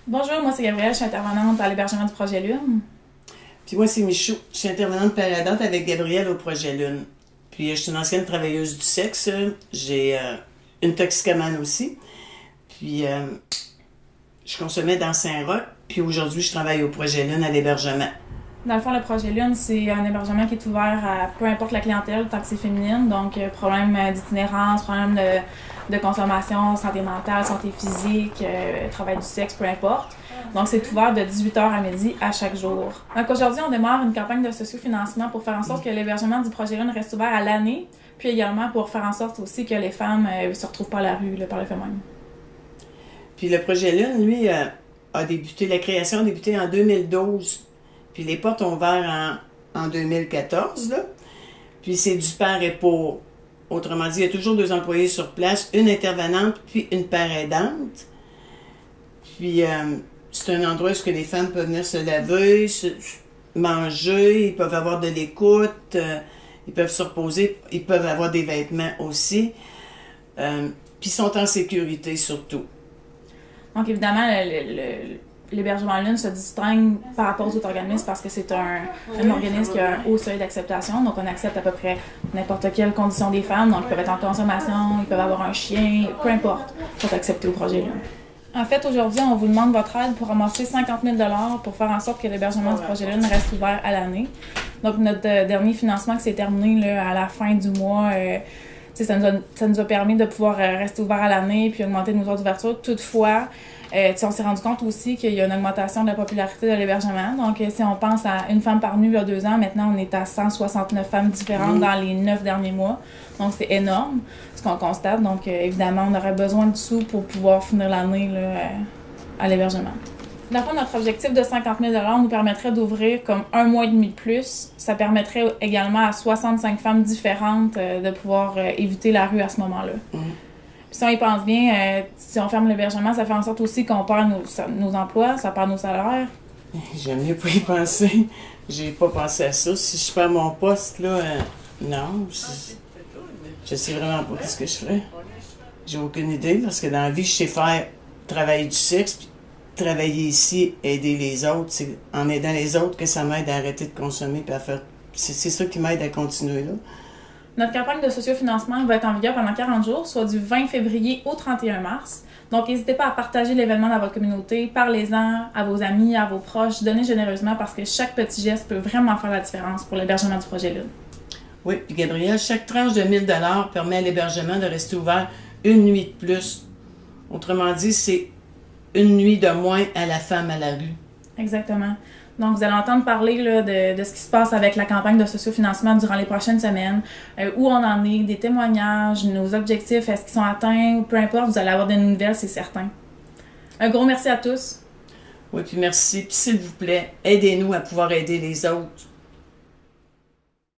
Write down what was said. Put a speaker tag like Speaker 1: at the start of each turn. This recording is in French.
Speaker 1: Bonjour, moi c'est Gabrielle, je suis intervenante à l'hébergement du projet Lune.
Speaker 2: Puis moi, c'est Michou. Je suis intervenante paradante avec Gabrielle au projet Lune. Puis je suis une ancienne travailleuse du sexe. J'ai une toxicomane aussi. Puis je consommais dans Saint-Roch. Puis aujourd'hui, je travaille au projet Lune à l'hébergement.
Speaker 1: Dans le fond, le projet Lune, c'est un hébergement qui est ouvert à peu importe la clientèle, tant que c'est féminine. Donc, problème d'itinérance, problème de consommation, santé mentale, santé physique, travail du sexe, peu importe. Donc, c'est ouvert de 18h à midi à chaque jour. Donc, aujourd'hui, on démarre une campagne de sociofinancement pour faire en sorte que l'hébergement du projet Lune reste ouvert à l'année, puis également pour faire en sorte aussi que les femmes ne se retrouvent pas à la rue par le fait même.
Speaker 2: Puis le projet Lune, lui, a débuté, la création a débuté en 2012. Puis les portes ont ouvert en 2014, là. Puis c'est du par et pour. Autrement dit, il y a toujours 2 employés sur place, une intervenante puis une part aidante. Puis c'est un endroit où les femmes peuvent venir se laver, manger, ils peuvent avoir de l'écoute, ils peuvent se reposer, ils peuvent avoir des vêtements aussi. Puis ils sont en sécurité surtout.
Speaker 1: Donc, évidemment, l'hébergement Lune se distingue par rapport aux autres organismes parce que c'est un organisme qui a un haut seuil d'acceptation. Donc, on accepte à peu près n'importe quelle condition des femmes. Donc, ils peuvent être en consommation, ils peuvent avoir un chien, peu importe, sont acceptés au projet Lune. En fait, aujourd'hui, on vous demande votre aide pour ramasser 50 000 $ pour faire en sorte que l'hébergement du projet Lune reste ouvert à l'année. Donc, notre dernier financement qui s'est terminé là, à la fin du mois, ça nous a permis de pouvoir rester ouvert à l'année puis augmenter nos heures d'ouverture. Toutefois, on s'est rendu compte aussi qu'il y a une augmentation de la popularité de l'hébergement. Donc, si on pense à une femme par nuit il y a 2 ans, maintenant, on est à 169 femmes différentes dans les 9 derniers mois. Donc, c'est énorme, ce qu'on constate. Donc, évidemment, on aurait besoin de sous pour pouvoir finir l'année là, à l'hébergement. Dans le fond, notre objectif de 50 000 $ nous permettrait d'ouvrir comme 1 mois et demi de plus. Ça permettrait également à 65 femmes différentes de pouvoir éviter la rue à ce moment-là. Puis si on y pense bien, si on ferme l'hébergement, ça fait en sorte aussi qu'on perd nos emplois, ça perd nos salaires.
Speaker 2: J'aime mieux pas y penser. J'ai pas pensé à ça. Si je perds mon poste, là, non. Je sais vraiment pas ce que je ferais. J'ai aucune idée parce que dans la vie, je sais faire travailler du sexe, puis travailler ici, aider les autres. C'est en aidant les autres que ça m'aide à arrêter de consommer puis à faire. C'est ça qui m'aide à continuer là.
Speaker 1: Notre campagne de sociofinancement va être en vigueur pendant 40 jours, soit du 20 février au 31 mars. Donc, n'hésitez pas à partager l'événement dans votre communauté, parlez-en à vos amis, à vos proches, donnez généreusement parce que chaque petit geste peut vraiment faire la différence pour l'hébergement du projet Lune.
Speaker 2: Oui, puis Gabrielle, chaque tranche de 1 000 $ permet à l'hébergement de rester ouvert une nuit de plus. Autrement dit, c'est une nuit de moins à la femme à la rue.
Speaker 1: Exactement. Donc, vous allez entendre parler là, de ce qui se passe avec la campagne de sociofinancement durant les prochaines semaines, où on en est, des témoignages, nos objectifs, est-ce qu'ils sont atteints, ou peu importe, vous allez avoir des nouvelles, c'est certain. Un gros merci à tous.
Speaker 2: Oui, puis merci. Puis s'il vous plaît, aidez-nous à pouvoir aider les autres.